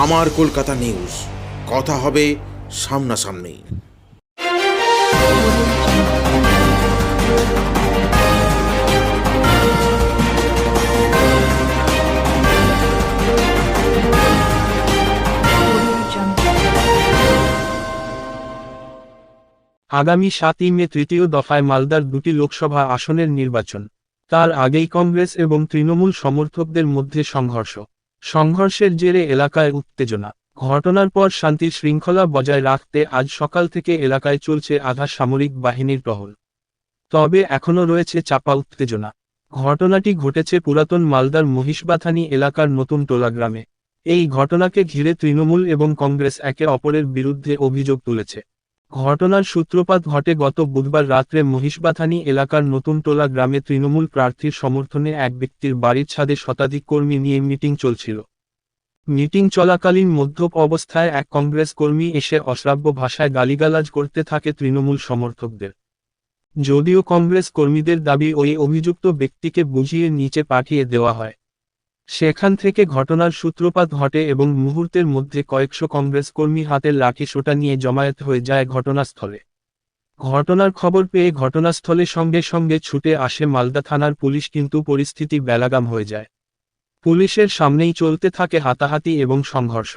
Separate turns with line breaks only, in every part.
আমার কলকাতা নিউজ, কথা হবে সামনাসামনি।
আগামী 7ই মে তৃতীয় দফায় মালদার দুটি লোকসভা আসনের নির্বাচন। তার আগেই কংগ্রেস এবং তৃণমূল সমর্থকদের মধ্যে সংঘর্ষের জেরে এলাকায় উত্তেজনা। ঘটনার পর শান্তি শৃঙ্খলা বজায় রাখতে আজ সকাল থেকে এলাকায় চলছে আধা সামরিক বাহিনীর টহল। তবে এখনও রয়েছে চাপা উত্তেজনা। ঘটনাটি ঘটেছে পুরাতন মালদার মহিষবাথানি এলাকার নতুন টোলা গ্রামে। এই ঘটনাকে ঘিরে তৃণমূল এবং কংগ্রেস একে অপরের বিরুদ্ধে অভিযোগ তুলেছে। ঘটনার সূত্রপাত ঘটে গত বুধবার রাত্রে মহিষবাথানি এলাকার নতুন টোলা গ্রামে তৃণমূল প্রার্থীর সমর্থনে এক ব্যক্তির বাড়ির ছাদে শতাধিক কর্মী নিয়ে মিটিং চলছিল। মিটিং চলাকালীন মদ্যপ অবস্থায় এক কংগ্রেস কর্মী এসে অশ্রাব্য ভাষায় গালিগালাজ করতে থাকে তৃণমূল সমর্থকদের। যদিও কংগ্রেস কর্মীদের দাবি ওই অভিযুক্ত ব্যক্তিকে বুঝিয়ে নিচে পাঠিয়ে দেওয়া হয়। সেখান থেকে ঘটনার সূত্রপাত ঘটে এবং মুহূর্তের মধ্যে কয়েকশো কংগ্রেস কর্মী হাতের লাঠি সোটা নিয়ে জমায়েত হয়ে যায় ঘটনাস্থলে। ঘটনার খবর পেয়ে ঘটনাস্থলে সঙ্গে সঙ্গে ছুটে আসে মালদা থানার পুলিশ, কিন্তু পরিস্থিতি বেলাগাম হয়ে যায়। পুলিশের সামনেই চলতে থাকে হাতাহাতি এবং সংঘর্ষ।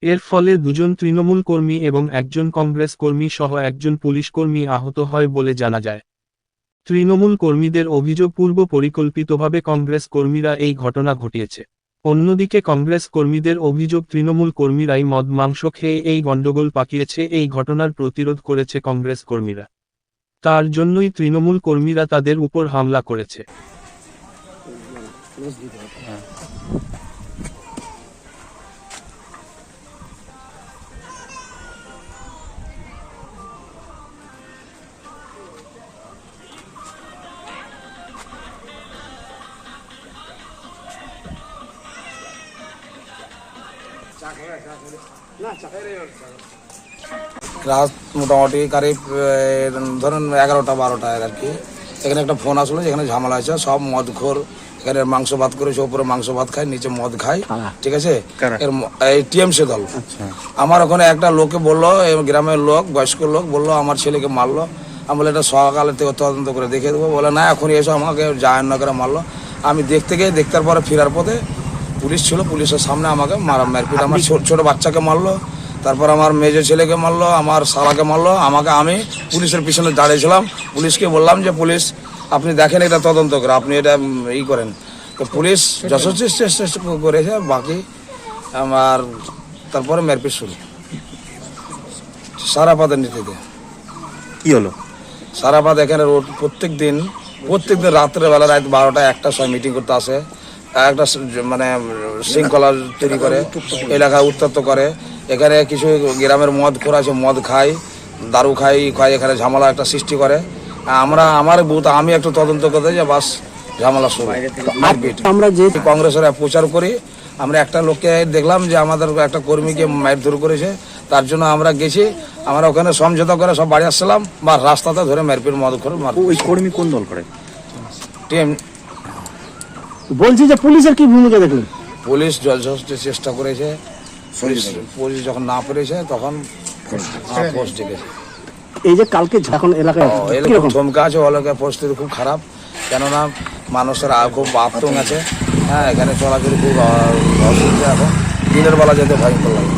এর ফলে দুজন তৃণমূল কর্মী এবং একজন কংগ্রেস কর্মী সহ একজন পুলিশ কর্মী আহত হয় বলে জানা যায়। তৃণমূল কর্মীদের অভিযোগ, পূর্ব পরিকল্পিতভাবে কংগ্রেস কর্মীরা এই ঘটনা ঘটিয়েছে। অন্যদিকে কংগ্রেস কর্মীদের অভিযোগ, তৃণমূল কর্মীরাই মদ মাংস খেয়ে এই গণ্ডগোল পাকিয়েছে। এই ঘটনার প্রতিরোধ করেছে কংগ্রেস কর্মীরা, তার জন্যই তৃণমূল কর্মীরা তাদের উপর হামলা করেছে।
রাত মোটামুটি কারিব ধরুন 11টা-12টায় আর কি। এখানে একটা ফোন আসলো যেখানে ঝামেলা আছে, সব মদখোর এখানে মাংস ভাত করেছে, উপরে মাংস ভাত খায়, নিচে মদ খায়, ঠিক আছে। এই টিএমসি দল। আমার ওখানে একটা লোকে বললো, গ্রামের লোক, বয়স্ক লোক বললো আমার ছেলেকে মারলো। আমি বলে এটা সকালের থেকে তদন্ত করে দেখে দেবো। বলে না, এখন এসো, আমাকে জাহান্ন করে মারলো। আমি দেখতে গিয়ে দেখতার পরে ফেরার পথে পুলিশ ছিল, পুলিশের সামনে আমাকে মারপিট, আমার ছোট বাচ্চাকে মারলো, তারপর আমার মেজো ছেলেকে মারলো, আমার শালাকে মারলো। আমি পুলিশের পিছনে দাঁড়িয়েছিলাম। পুলিশকে বললাম যে পুলিশ আপনি দেখেন এটা তদন্ত করে, আপনি এটা করেন। তো পুলিশ যথেষ্ট চেষ্টা করেছে, বাকি আমার তারপরে মারপিট শুরু। সারাপাতের নীতিতে
কি হলো?
সারাপাত এখানে রোড প্রত্যেক দিন রাত্রেবেলা রাত 12টা-1টার সময় মিটিং করতে আসে। একটা মানে শৃঙ্খলা তৈরি করে, এলাকা উত্তপ্ত করে। এখানে কিছু গ্রামের মদ খোর আছে, মদ খায়, দারু খায়, এখানে ঝামেলা একটা সৃষ্টি করে। আমার বুথ আমি একটু তদন্ত করতে যে বাস ঝামেলা শুরু।
আমরা যে
কংগ্রেসের প্রচার করি, আমরা একটা লোককে দেখলাম যে আমাদের একটা কর্মীকে মারধর করেছে, তার জন্য আমরা গেছি। আমরা ওখানে সমঝোতা করে সব বাড়ি আসছিলাম, বা রাস্তাতে ধরে মারপিট মদ করে।
ওই কর্মী কোন দল করে?
টিএম।
বলছি যে পুলিশের কি ভূমিকা দেখলেন?
পুলিশ যথেষ্ট চেষ্টা করেছে, পুলিশ যখন না পেরেছে তখন পোস্ট ডেকেছে।
এই যে কালকে এখন এলাকায়
ধমকা আছে, এলাকায় পরিস্থিতি খুব খারাপ, কেননা মানুষের খুব আতঙ্ক আছে। হ্যাঁ, এখানে চলাচল খুব অসুবিধা। এখন দিনের বেলা যেতে ভয়ঙ্কর লাগে।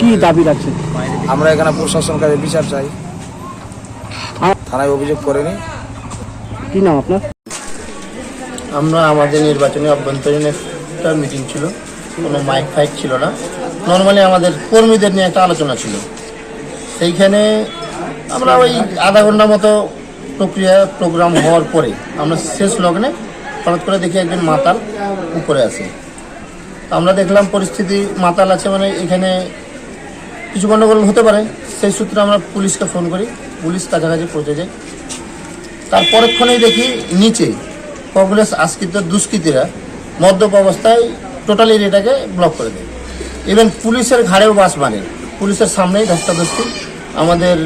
কি দাবি রাখছেন?
আমরা এখানে প্রশাসনের কাছে বিচার চাই। থানায় অভিযোগ করেনি।
কি নাম আপনার?
আমরা আমাদের নির্বাচনী অভ্যন্তরীণ একটা মিটিং ছিল, কোনো মাইক ফাইক ছিল না। নর্মালি আমাদের কর্মীদের নিয়ে একটা আলোচনা ছিল। সেইখানে আমরা ওই আধা ঘন্টার মতো প্রোগ্রাম হওয়ার পরে আমরা শেষ লগ্নে হঠাৎ করে দেখি একজন মাতাল উপরে আছে। আমরা দেখলাম পরিস্থিতি মাতাল আছে, মানে এখানে কিছু গণ্ডগোল হতে পারে। সেই সূত্রে আমরা পুলিশকে ফোন করি, পুলিশ কাছাকাছি পৌঁছে যায়। তার পরক্ষণেই দেখি নিচে কংগ্রেস আশ্রিত দুষ্কৃতীরা মদ্যপ অবস্থায় টোটালি এটাকে ব্লক করে দেয়। ইভেন পুলিশের ঘাড়েও বাস মানে, পুলিশের সামনেই ধস্তাধস্তি। আমাদের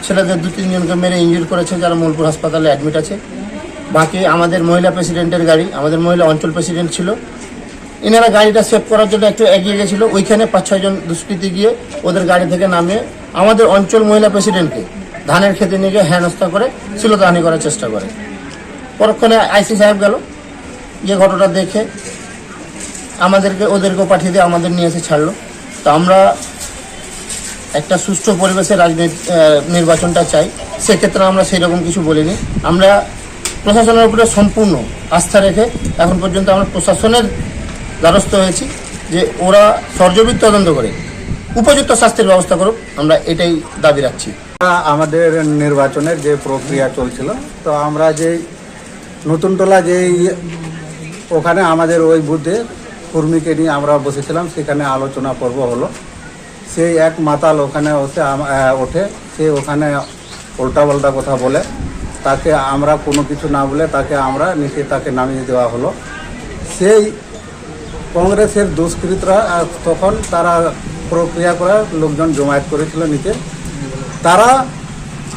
ছেলেদের 2-3 জনকে মেরে ইনজিওর করেছে, যারা মোলপুর হাসপাতালে অ্যাডমিট আছে। বাকি আমাদের মহিলা প্রেসিডেন্টের গাড়ি, আমাদের মহিলা অঞ্চল প্রেসিডেন্ট ছিল, এনারা গাড়িটা সেভ করার জন্য একটু এগিয়ে গেছিল, ওইখানে 5-6 জন দুষ্কৃতী গিয়ে ওদের গাড়ি থেকে নামিয়ে আমাদের অঞ্চল মহিলা প্রেসিডেন্টকে ধানের খেতে নিয়ে গিয়ে হেনস্থা করে শ্লীলতাহানি করার চেষ্টা করে। পরক্ষণে আইসি সাহেব গেল, গিয়ে ঘটনা দেখে ওদেরকেও পাঠিয়ে দিয়ে আমাদের নিয়ে এসে ছাড়লো। তো আমরা একটা সুষ্ঠু পরিবেশে নির্বাচনটা চাই, সেক্ষেত্রে আমরা সেই রকম কিছু বলিনি। আমরা প্রশাসনের উপরে সম্পূর্ণ আস্থা রেখে এখন পর্যন্ত আমরা প্রশাসনের দ্বারস্থ হয়েছি যে ওরা সরজমিন তদন্ত করে উপযুক্ত শাস্তির ব্যবস্থা করুক, আমরা এটাই দাবি রাখছি।
আমাদের নির্বাচনের যে প্রক্রিয়া চলছিল, তো আমরা যে নতুনটোলা ওখানে আমাদের ওই বুথে কর্মীকে নিয়ে আমরা বসেছিলাম, সেখানে আলোচনা পর্ব হলো। সেই এক মাতাল ওখানে ওঠে, সে ওখানে উল্টাপাল্টা কথা বলে, তাকে আমরা কোনো কিছু না বলে তাকে নামিয়ে দেওয়া হলো। সেই কংগ্রেসের দুষ্কৃতরা তখন তারা প্রক্রিয়া করার লোকজন জমায়েত করেছিল নিচে। তারা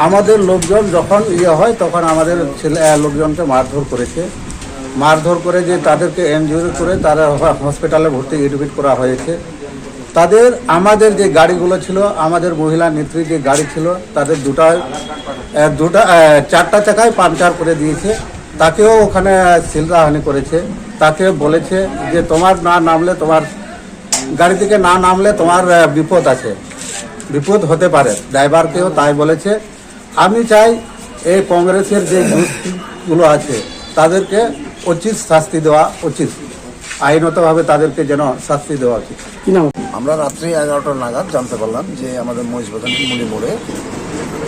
আমাদের লোকজন যখন হয় তখন আমাদের লোকজনকে মারধর করেছে। মারধর করে যে তাদেরকে এনজিও করে তারা হসপিটালে ভর্তি এডমিট করা হয়েছে। আমাদের যে গাড়িগুলো ছিল, আমাদের মহিলা নেত্রী যে গাড়ি ছিল, তাদের চারটা চাকায় পাংচার করে দিয়েছে। তাকেও ওখানে শ্লীলতাহানি করেছে। তাকে বলেছে যে তোমার গাড়ি থেকে না নামলে তোমার বিপদ আছে, বিপদ হতে পারে। ড্রাইভারকেও তাই বলেছে। আমি চাই এই কংগ্রেসের যে দোষগুলো আছে তাদেরকে উচিত শাস্তি দেওয়া উচিত, আইনতভাবে তাদেরকে যেন শাস্তি দেওয়া উচিত।
কি নাম?
আমরা রাত্রি 11টা নাগাদ জানতে পারলাম যে আমাদের মহিষবাজার মুলি মোড়ে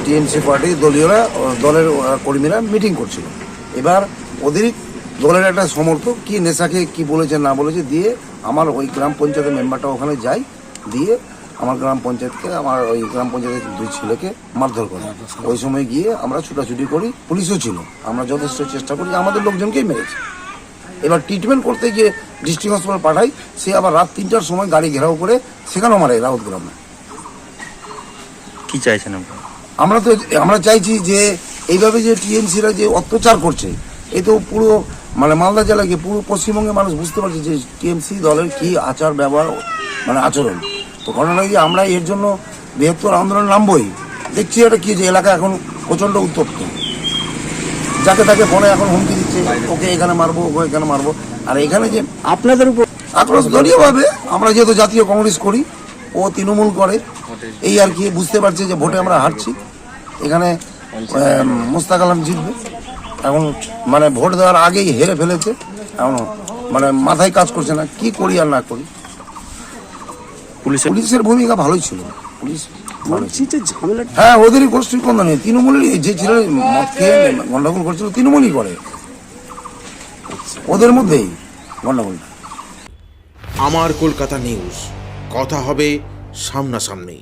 টিএমসি পার্টি দলের কর্মীরা মিটিং করছিল। এবার ওদের দলের একটা সমর্থক কি নেশাকে কি বলেছে না বলেছে দিয়ে আমার ওই গ্রাম পঞ্চায়েতের মেম্বারটা ওখানে যায়, দিয়ে আমার গ্রাম পঞ্চায়েতের 2 ছেলেকে মারধর করে। ওই সময় গিয়ে আমরা ছুটাছুটি করি, পুলিশও ছিল, আমরা যথেষ্ট চেষ্টা করি, আমাদের লোকজনকেই মেরেছে। এবার ট্রিটমেন্ট করতে গিয়ে ডিস্ট্রিক্ট হসপিটাল পাঠাই, সে আবার রাত 3টার সময় গাড়ি ঘেরাও করে সেখানেও মারে রাউত গ্রামে।
কি চাইছেন
আমরা চাইছি যে এইভাবে যে টিএমসিরা যে অত্যাচার করছে, এ তো পুরো মালদা জেলা গিয়ে পুরো পশ্চিমবঙ্গের মানুষ বুঝতে পারছে যে টিএমসি দলের কি আচার ব্যবহার আচরণ। তো ঘটনা যে আমরা এর জন্য বৃহত্তর আন্দোলন নামবই। দেখছি এটা কি যে এলাকা এখন প্রচণ্ড উত্তপ্ত, যাকে তাকে ফোনে এখন হুমকি দিচ্ছে, ওকে এখানে মারবো, ওকে এখানে মারবো। আর এখানে যে
আপনাদের উপর
আক্রোশ দলীয়ভাবে, আমরা যেহেতু জাতীয় কংগ্রেস করি, ও তৃণমূল করে, এই আর কি বুঝতে পারছে যে ভোটে আমরা হারছি। এখানে মোস্তাক আলম জিতবে, এখন ভোট দেওয়ার আগেই হেরে ফেলেছে। এখন মাথায় কাজ করছে না, কি করি আর না করি। পুলিশের ভূমিকা ভালোই ছিল, পুলিশ হ্যাঁ ওদেরই গোষ্ঠীর কন্দা নেই, তৃণমূলের যে ছিল মদ খেয়ে গন্ডগোল করছিল তৃণমূলই করে, ওদের মধ্যেই গন্ডগোলটা।
আমার কলকাতা নিউজ, কথা হবে সামনাসামনি।